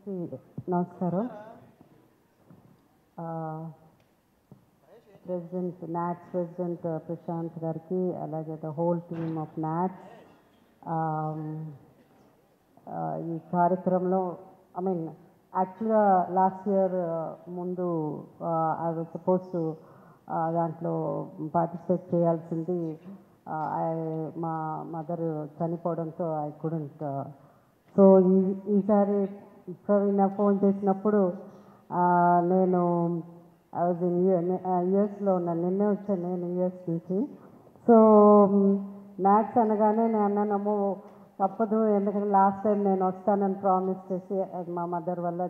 అందరికీ నమస్కారం. President NATS president Prashant గారికి, అలాగే the whole team of NATS ఈ కార్యక్రమంలో యాక్చువల్గా లాస్ట్ ఇయర్ ముందు ఐ వాజ్ సపోజ్ టు దాంట్లో పార్టిసిపేట్ చేయాల్సింది. మా మదర్ చనిపోవడంతో ఐ కుడెంట్. సో ఈసారి ప్రవీణ ఫోన్ చేసినప్పుడు నేను ఐ వాజ్ ఇన్ యుఎస్లో ఉన్నాను. నిన్నే వచ్చాను నేను యుఎస్ నుంచి. సో మ్యాథ్స్ అనగానే నేను అన్నానమ్మో తప్పదు, ఎందుకంటే లాస్ట్ టైం నేను వస్తానని ప్రామిస్ చేసి మా మదర్ వల్ల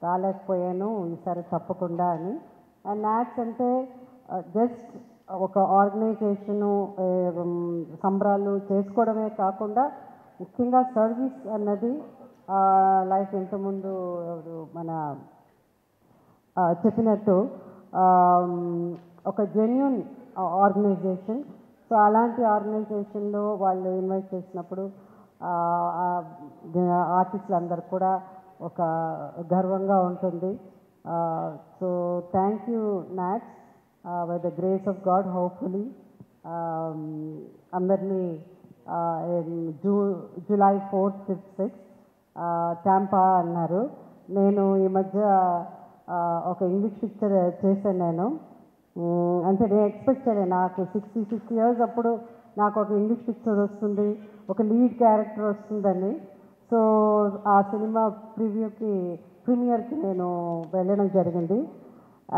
రాలేకపోయాను, ఈసారి తప్పకుండా అని. అండ్ మ్యాథ్స్ అంటే జస్ట్ ఒక ఆర్గనైజేషను సంబరాలు చేసుకోవడమే కాకుండా ముఖ్యంగా సర్వీస్ అన్నది లైక్ ఇంతకుముందు మన చెప్పినట్టు ఒక జెన్యూన్ ఆర్గనైజేషన్. సో అలాంటి ఆర్గనైజేషన్లో వాళ్ళు ఇన్వైట్ చేసినప్పుడు ఆర్టిస్టులు అందరు కూడా ఒక గర్వంగా ఉంటుంది. So thank you NATS. By the grace of God hopefully అందరినీ July 4th, 5th, 6th Tampa అన్నారు. నేను ఈ మధ్య ఒక ఇంగ్లీష్ పిక్చర్ చేశాను నేను. అంటే నేను ఎక్స్పెక్ట్ చేయలేదు, నాకు 66 years అప్పుడు నాకు ఒక ఇంగ్లీష్ పిక్చర్ వస్తుంది, ఒక లీడ్ క్యారెక్టర్ వస్తుందని. సో ఆ సినిమా ప్రీమియర్కి నేను వెళ్ళడం జరిగింది.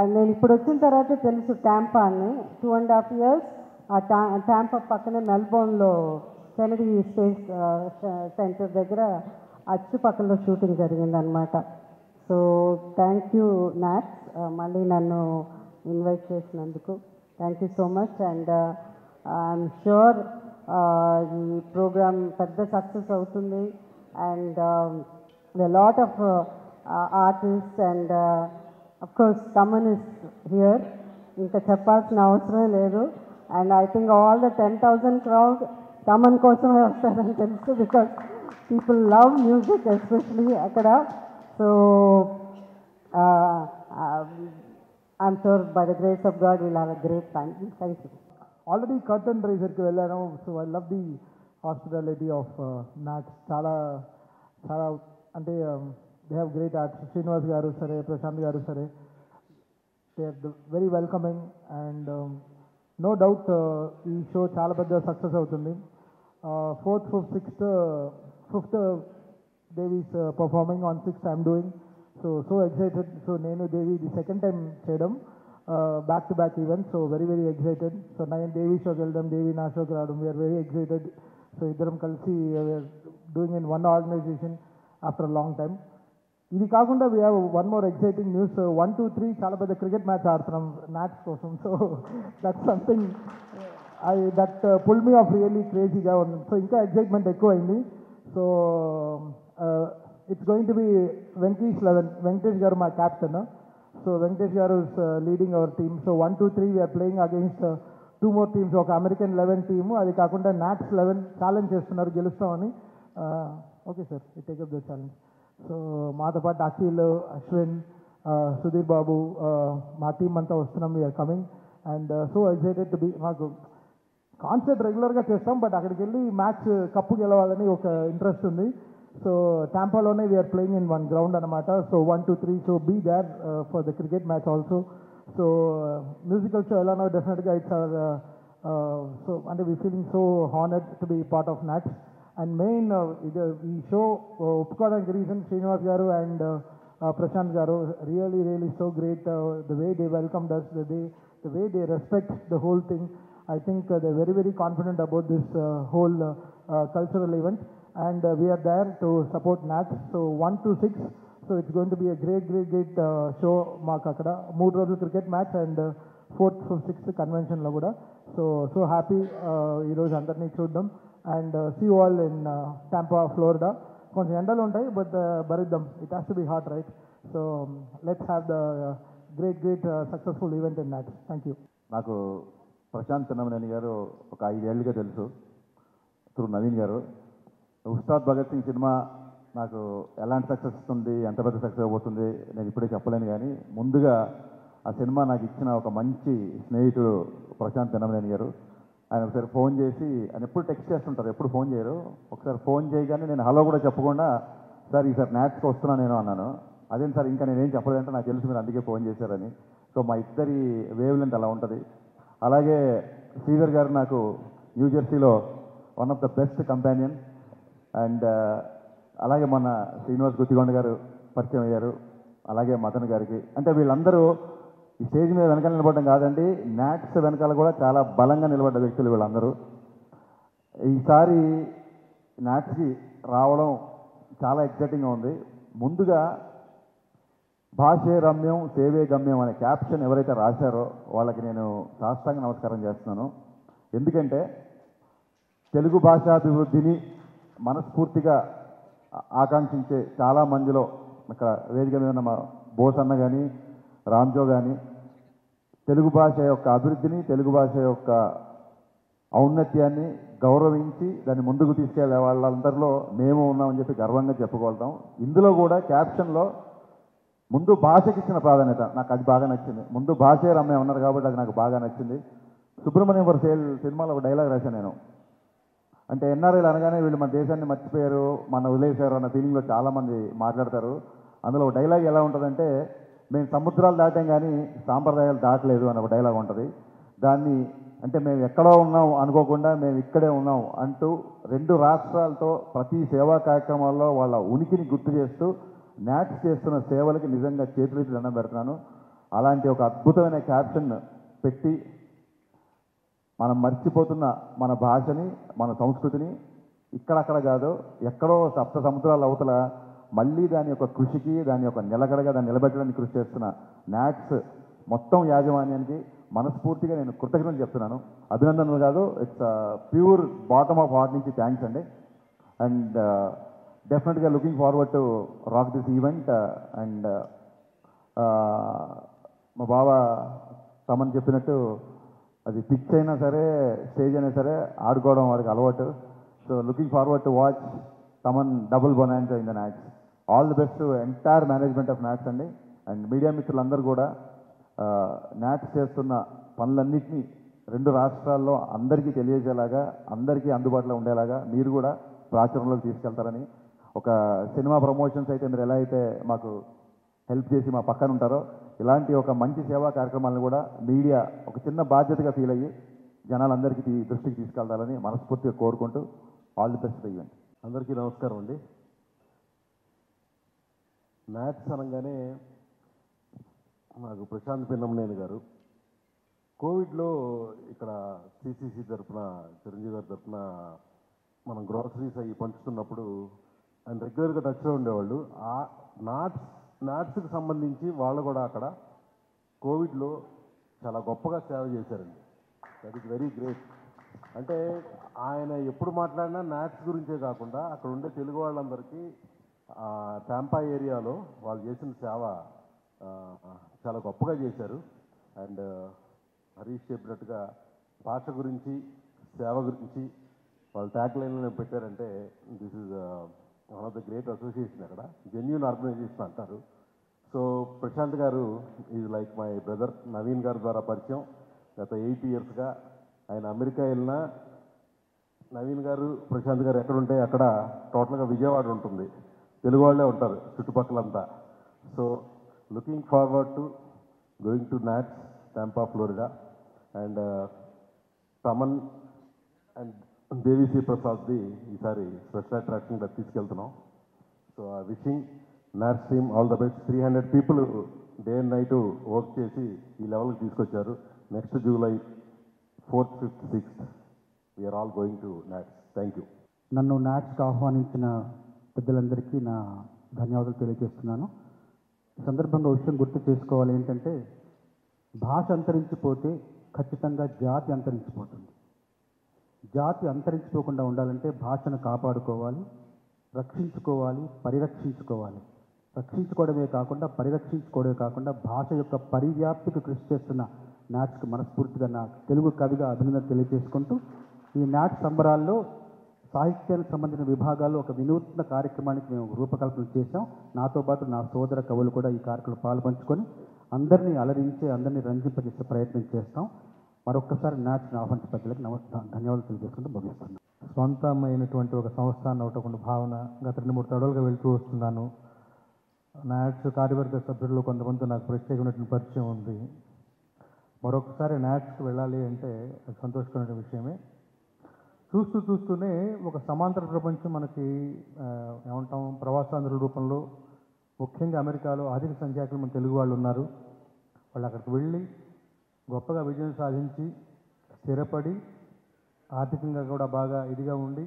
అండ్ నేను ఇప్పుడు వచ్చిన తర్వాత తెలుసు టాంపా అని. 2.5 years ఆ టాంపా పక్కనే మెల్బోర్న్లో కెనడీ స్పేస్ సెంటర్ దగ్గర అచ్చుపక్కలో షూటింగ్ జరిగిందనమాట. సో థ్యాంక్ యూ నాట్స్, మళ్ళీ నన్ను ఇన్వైట్ చేసినందుకు thank you so much. And I'm sure ఈ ప్రోగ్రామ్ పెద్ద సక్సెస్ అవుతుంది. And the lot of artist and of course Thaman is here, ఇంకా చెప్పాల్సిన అవసరం లేదు. And I think all the 10,000 crowd Thaman కోసమే వస్తారని తెలుసు, because people love music especially అక్కడ. So I'm sure by the grace of God will have a great time. Thank you. Already curtain రైజర్కి వెళ్ళాను. So I love the hospitality of NATS. చాలా చాలా అంటే they have great artist. Srinivas గారు సరే, ప్రశాంత్ గారు సరే, they are very welcoming. And no doubt ఈ షో చాలా పెద్ద సక్సెస్ అవుతుంది. 4th, 5th, 6th, 5th Devi's performing, on 6th I'm doing. So excited. So నేను దేవి ఇది సెకండ్ టైం చేయడం, back to back event. So very very excited. So నేను దేవి షోకి వెళ్ళడం, దేవి నా షోకి రావడం, వీఆర్ వెరీ ఎక్సైటెడ్. సో ఇద్దరం కలిసి we're doing in one organization after long time. ఇది కాకుండా we have one more exciting news. 1, 2, 3 చాలా పెద్ద క్రికెట్ మ్యాచ్ ఆడుతున్నాం నాట్స్ కోసం. So that's something that pull me off really క్రేజీగా ఉంది. సో ఇంకా ఎక్సైట్మెంట్ ఎక్కువ అయింది. So it's going to be Venkatesh 11. Venkatesh గారు మా క్యాప్టెన్. సో వెంకటేష్ గారు is leading our team. So 1, 2, 3 we're playing against 2 more teams. ఒక అమెరికన్ 11 టీము, అది కాకుండా నాట్స్ 11 ఛాలెంజ్ చేస్తున్నారు గెలుస్తామని. Okay sir, you take up the challenge. So మాతో పాటు అఖిల్, అశ్విన్, సుధీర్ బాబు, మా టీం అంతా వస్తున్నాం. We're coming and so excited to be. మాకు కాన్సర్ట్ రెగ్యులర్గా చేస్తాం, బట్ అక్కడికి వెళ్ళి మ్యాచ్ కప్పు గెలవాలని ఒక ఇంట్రెస్ట్ ఉంది. సో టాంపాలోనే we are playing in one ground అనమాట. So 1, 2, 3 so be there for the cricket match also. So musical show ఎలానో డెఫినెట్గా ఇట్స్ అవర్ సో అంటే we feeling so honoured to be part of NATS. And main ఇది ఈ show ఒప్పుకోవడానికి reason Srinivas గారు and Prashanth గారు. Really really so great the way they welcome does, the way they respect the whole thing. I think they're very, very confident about this whole cultural event, and we are there to support NATS. So 1 to 6, so it's going to be a great show. Maku akkada 3 రోజులు cricket match and 4th, 5th, 6th కన్వెన్షన్లో కూడా. So happy ఈరోజు అందరినీ చూడడం. And see you all in Tampa, Florida. కొంచెం ఎండలు ఉంటాయి, but భరిద్దాం. It has to be hot, right? So let's have the great successful event in NATS. Thank you. నాకు ప్రశాంత్ తనమనేని గారు ఒక 5 ఏళ్ళుగా తెలుసు త్రూ నవీన్ గారు. ఉస్తాద్ భగత్ సింగ్ సినిమా నాకు ఎలాంటి సక్సెస్ వస్తుంది, ఎంత పెద్ద సక్సెస్ అవబోతుంది నేను ఇప్పుడే చెప్పలేను. కానీ ముందుగా ఆ సినిమా నాకు ఇచ్చిన ఒక మంచి స్నేహితుడు ప్రశాంత్ తినమనేని గారు. ఆయన ఒకసారి ఫోన్ చేసి, ఆయన ఎప్పుడు టెక్స్ట్ చేస్తుంటారు, ఎప్పుడు ఫోన్ చేయరు. ఒకసారి ఫోన్ చేయగానే నేను హలో కూడా చెప్పకుండా, సార్ ఈసారి న్యాట్స్కి వస్తున్నా నేను అన్నాను. అదేం సార్ ఇంకా నేనేం చెప్పలేదంటే, నాకు తెలుసు మీరు అందుకే ఫోన్ చేశారని. సో మా ఇద్దరి వేవ్ లెంత్ అలా ఉంటుంది. అలాగే శ్రీధర్ గారు నాకు న్యూజెర్సీలో one of the best companion. And అలాగే మన శ్రీనివాస్ గుత్తిగొండ గారు పరిచయం అయ్యారు. అలాగే మదన్ గారికి. అంటే వీళ్ళందరూ ఈ స్టేజ్ మీద వెనకాల నిలబడడం కాదండి, న్యాట్స్ వెనకాల కూడా చాలా బలంగా నిలబడ్డ వ్యక్తులు వీళ్ళందరూ. ఈసారి న్యాట్స్కి రావడం చాలా ఎక్సైటింగ్గా ఉంది. ముందుగా భాషే రమ్యం సేవే గమ్యం అనే క్యాప్షన్ ఎవరైతే రాశారో వాళ్ళకి నేను సాష్టాంగ నమస్కారం చేస్తున్నాను. ఎందుకంటే తెలుగు భాషాభివృద్ధిని మనస్ఫూర్తిగా ఆకాంక్షించే చాలా మందిలో ఇక్కడ వేదిక మీద ఉన్న బోస్ అన్న కానీ రామ్జో కానీ తెలుగు భాష యొక్క అభివృద్ధిని, తెలుగు భాష యొక్క ఔన్నత్యాన్ని గౌరవించి దాన్ని ముందుకు తీసుకెళ్లే వాళ్ళందరిలో మేము ఉన్నామని చెప్పి గర్వంగా చెప్పుకోగలుగుతాం. ఇందులో కూడా క్యాప్షన్లో ముందు భాషకి ఇచ్చిన ప్రాధాన్యత నాకు అది బాగా నచ్చింది. ముందు భాషే రమ్య ఉన్నారు కాబట్టి అది నాకు బాగా నచ్చింది. సుబ్రహ్మణ్యం ఫర్ సేల్ సినిమాలో ఒక డైలాగ్ రాశాను నేను. అంటే ఎన్ఆర్ఐలు అనగానే వీళ్ళు మన దేశాన్ని మర్చిపోయారు, మన వదిలేశారు అన్న ఫీలింగ్లో చాలామంది మాట్లాడతారు. అందులో ఒక డైలాగ్ ఎలా ఉంటుందంటే, మేము సముద్రాలు దాటాం కానీ సాంప్రదాయాలు దాటలేదు అని ఒక డైలాగ్ ఉంటుంది. దాన్ని అంటే మేము ఎక్కడో ఉన్నాం అనుకోకుండా మేము ఇక్కడే ఉన్నాం అంటూ 2 రాష్ట్రాలతో ప్రతి సేవా కార్యక్రమాల్లో వాళ్ళ ఉనికిని గుర్తు చేస్తూ న్యాట్స్ చేస్తున్న సేవలకి నిజంగా చేతులెత్తి దండం పెడుతున్నాను. అలాంటి ఒక అద్భుతమైన క్యాప్షన్ పెట్టి మనం మర్చిపోతున్న మన భాషని, మన సంస్కృతిని ఇక్కడక్కడ కాదు ఎక్కడో 7 సముద్రాల అవతల మళ్ళీ దాని యొక్క కృషికి, దాని యొక్క నిలకడగా దాన్ని నిలబెట్టడానికి కృషి చేస్తున్న న్యాట్స్ మొత్తం యాజమాన్యానికి మనస్ఫూర్తిగా నేను కృతజ్ఞతలు చెప్తున్నాను. అభినందనలు కాదు, it's pure bottom of heart నుంచి థ్యాంక్స్ అండి. అండ్ డెఫినెట్గా looking forward to rock this event. And మా బావ తమన్ చెప్పినట్టు అది పిచ్ అయినా సరే స్టేజ్ అయినా సరే ఆడుకోవడం వాడికి అలవాటు. So looking forward to watch Thaman double bonanza in the NATS. All the best to entire management of NATS అండి. అండ్ మీడియా మిత్రులందరూ కూడా న్యాట్స్ చేస్తున్న పనులన్నింటినీ 2 రాష్ట్రాల్లో అందరికీ తెలియజేలాగా, అందరికీ అందుబాటులో ఉండేలాగా మీరు కూడా ప్రాచుర్యంలోకి తీసుకెళ్తారని, ఒక సినిమా ప్రమోషన్స్ అయితే మీరు ఎలా అయితే మాకు హెల్ప్ చేసి మా పక్కన ఉంటారో, ఇలాంటి ఒక మంచి సేవా కార్యక్రమాలను కూడా మీడియా ఒక చిన్న బాధ్యతగా ఫీల్ అయ్యి జనాలందరికీ దృష్టికి తీసుకెళ్తారని మనస్ఫూర్తిగా కోరుకుంటూ ఆల్ ది బెస్ట్ ఈవెంట్. అందరికీ నమస్కారం అండి. న్యాట్స్ అనగానే నాకు ప్రశాంత్ పిన్నమనేని గారు కోవిడ్లో ఇక్కడ సిసిసి తరఫున, చిరంజీవి గారి తరఫున మనం గ్రోసరీస్ అవి పంచుతున్నప్పుడు ఆయన రెగ్యులర్గా టచ్లో ఉండేవాళ్ళు. ఆ న్యాట్స్కి సంబంధించి వాళ్ళు కూడా అక్కడ కోవిడ్లో చాలా గొప్పగా సేవ చేశారండి. That is very great. అంటే ఆయన ఎప్పుడు మాట్లాడినా న్యాట్స్ గురించే కాకుండా అక్కడ ఉండే తెలుగు వాళ్ళందరికీ టాంపా ఏరియాలో వాళ్ళు చేసిన సేవ చాలా గొప్పగా చేశారు. అండ్ హరీష్ చెప్పినట్టుగా భాష గురించి, సేవ గురించి వాళ్ళు ట్యాగ్ లైన్లో పెట్టారంటే this is one of the great association. అక్కడ జెన్యూన్ ఆర్గనైజేషన్ అంటారు. సో ప్రశాంత్ గారు is like my brother. Naveen గారి ద్వారా పరిచయం. గత 8 ఇయర్స్గా ఆయన అమెరికా వెళ్ళినా నవీన్ గారు, ప్రశాంత్ గారు ఎక్కడ ఉంటే అక్కడ టోటల్గా విజయవాడ ఉంటుంది, తెలుగు వాళ్ళే ఉంటారు చుట్టుపక్కలంతా. So looking forward to going to NATS Tampa Florida. And Thaman and Devi Sri ప్రసాద్ది ఈసారి స్పెషల్ అట్రాక్షన్గా తీసుకెళ్తున్నాం. So wishing NATS team all the best. 300 people day and night work చేసి ఈ లెవెల్కి తీసుకొచ్చారు. Next July 4th, 5th, 6th we are all going to NATS. Thank you. నన్ను న్యాట్స్కి ఆహ్వానించిన పెద్దలందరికీ నా ధన్యవాదాలు తెలియజేస్తున్నాను. ఈ సందర్భంగా విషయం గుర్తు చేసుకోవాలి ఏంటంటే, భాష అంతరించిపోతే ఖచ్చితంగా జాతి అంతరించిపోతుంది. జాతి అంతరించిపోకుండా ఉండాలంటే భాషను కాపాడుకోవాలి, రక్షించుకోవాలి, పరిరక్షించుకోవాలి. రక్షించుకోవడమే కాకుండా, పరిరక్షించుకోవడమే కాకుండా భాష యొక్క పరివ్యాప్తికి కృషి చేస్తున్న న్యాట్స్కి మనస్ఫూర్తిగా నా తెలుగు కవిగా అభినందన తెలియజేసుకుంటూ, ఈ న్యాట్స్ సంబరాల్లో సాహిత్యానికి సంబంధించిన విభాగాల్లో ఒక వినూత్న కార్యక్రమానికి మేము రూపకల్పన చేశాం. నాతో పాటు నా సోదర కవులు కూడా ఈ కార్యక్రమంలో పాల్పంచుకొని అందరినీ అలరించి అందరినీ రంజింపజేసే ప్రయత్నం చేస్తాం. మరొక్కసారి నాట్స్ని ఆహ్వానించిన పెద్దలకు ధన్యవాదాలు తెలియజేసుకుంటూ ముగిస్తున్నాను. స్వంతమైనటువంటి ఒక సంస్థ అన్న ఒకటి భావన గత 2-3 తడవలుగా వెళ్తూ వస్తున్నాను. నాట్స్ కార్యవర్గ సభ్యుల్లో కొంతమంది నాకు ప్రత్యేకమైనటువంటి పరిచయం ఉంది. మరొకసారి నాట్స్కి వెళ్ళాలి అంటే అది సంతోషకరమైన విషయమే. చూస్తూనే ఒక సమాంతర ప్రపంచం మనకి ఏమంటాం ప్రవాసాంధ్రుల రూపంలో ముఖ్యంగా అమెరికాలో అధిక సంఖ్యాకులు మన తెలుగు వాళ్ళు ఉన్నారు. వాళ్ళు అక్కడికి వెళ్ళి గొప్పగా విజయం సాధించి స్థిరపడి ఆర్థికంగా కూడా బాగా ఇదిగా ఉండి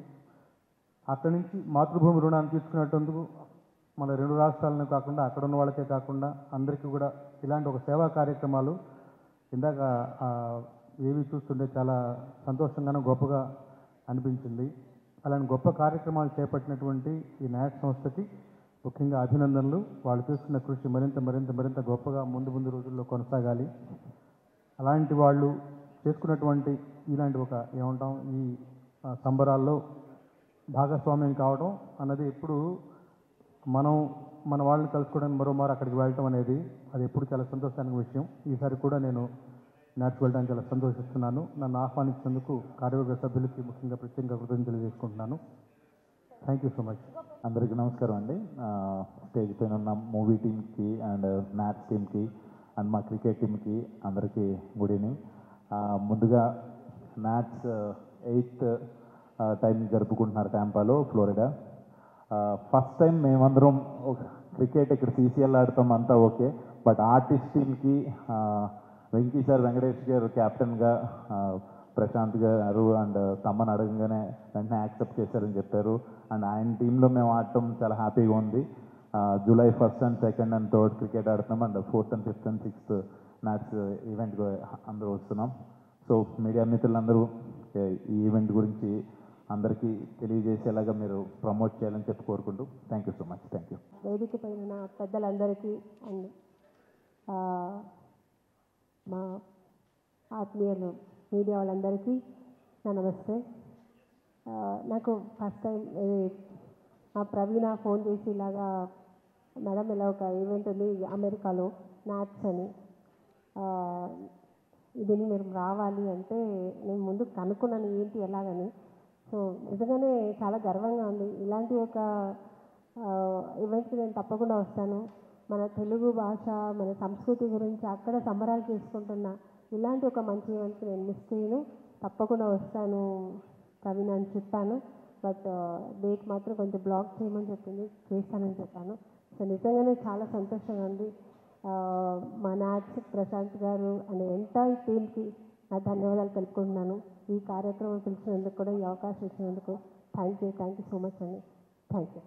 అక్కడి నుంచి మాతృభూమి రుణాన్ని తీసుకునేటందుకు మన 2 రాష్ట్రాలను కాకుండా అక్కడ ఉన్న వాళ్ళకే కాకుండా అందరికీ కూడా ఇలాంటి ఒక సేవా కార్యక్రమాలు ఇందాక ఏవి చూస్తుంటే చాలా సంతోషంగానూ గొప్పగా అనిపించింది. అలాంటి గొప్ప కార్యక్రమాలు చేపట్టినటువంటి ఈ నాట్ సంస్థకి ముఖ్యంగా అభినందనలు. వాళ్ళు చేస్తున్న కృషి మరింత గొప్పగా ముందు రోజుల్లో కొనసాగాలి. అలాంటి వాళ్ళు చేసుకున్నటువంటి ఇలాంటి ఒక ఏమంటాం ఈ సంబరాల్లో భాగస్వామ్యం కావడం అన్నది ఎప్పుడు మన వాళ్ళని కలుసుకోవడానికి మరోమారు అక్కడికి వెళ్ళటం అనేది అది ఎప్పుడు చాలా సంతోషానికి విషయం. ఈసారి కూడా నేను నాట్స్ వెళ్ళడానికి చాలా సంతోషిస్తున్నాను. నన్ను ఆహ్వానించినందుకు కార్యవర్గ సభ్యులకి ముఖ్యంగా ప్రత్యేకంగా కృతజ్ఞతలు తెలియజేసుకుంటున్నాను. Thank you so much. అందరికీ నమస్కారం అండి. స్టేజ్ పైన ఉన్న మూవీ టీమ్కి అండ్ మ్యాథ్స్ టీమ్కి అండ్ మా క్రికెట్ టీమ్కి అందరికీ గుడ్ ఈవినింగ్. ముందుగా మ్యాథ్స్ 8th టైం జరుపుకుంటున్నారు టాంపాలో, ఫ్లోరిడా. ఫస్ట్ టైం మేమందరం క్రికెట్ ఇక్కడ CCL ఆడతాం అంతా ఓకే. బట్ ఆర్టిస్ట్ టీమ్కి వెంకీ సార్, వెంకటేష్ గారు కెప్టెన్గా, ప్రశాంత్ గారు అండ్ తమ్మని అడగంగానే వెంటనే యాక్సెప్ట్ చేశారని చెప్పారు. అండ్ ఆయన టీంలో మేము ఆడటం చాలా హ్యాపీగా ఉంది. July 1st and 2nd and 3rd cricket ఆడుతున్నాం. And 4th and 5th and 6th match event అందరూ వస్తున్నాం. సో మీడియా మిత్రులందరూ ఈ ఈవెంట్ గురించి అందరికీ తెలియజేసేలాగా మీరు ప్రమోట్ చేయాలని చెప్పి కోరుకుంటూ thank you so much. Thank you. వేదిక పైన పెద్దలందరికీ అండ్ మా ఆత్మీయులు మీడియా వాళ్ళందరికీ నా నమస్తే. నాకు ఫస్ట్ టైం మా ప్రవీణ ఫోన్ చేసి ఇలాగా మేడం ఇలా ఒక ఈవెంట్ ఉంది అమెరికాలో నాట్స్ అని, ఇది మీరు రావాలి అంటే నేను ముందు కనుక్కున్నాను ఏంటి ఎలాగని. సో నిజంగానే చాలా గర్వంగా ఉంది. ఇలాంటి ఒక ఈవెంట్కి నేను తప్పకుండా వస్తాను. మన తెలుగు భాష మన సంస్కృతి గురించి అక్కడ సంబరాలు చేసుకుంటున్న ఇలాంటి ఒక మంచి ఈవెంట్కి నేను మిస్ చేయను, తప్పకుండా వస్తాను ప్రవీణ అని చెప్పాను. బట్ డేట్ మాత్రం కొంచెం బ్లాక్ చేయమని చెప్పింది, చేస్తానని చెప్పాను. సో నిజంగానే చాలా సంతోషంగా ఉంది. మా నాట్స్ ప్రశాంత్ గారు అండ్ ఎంటైర్ టీమ్కి నా ధన్యవాదాలు తెలుపుకుంటున్నాను. ఈ కార్యక్రమం పిలిచినందుకు కూడా ఈ అవకాశం ఇచ్చినందుకు థ్యాంక్ యూ సో మచ్ అండి. Thank you.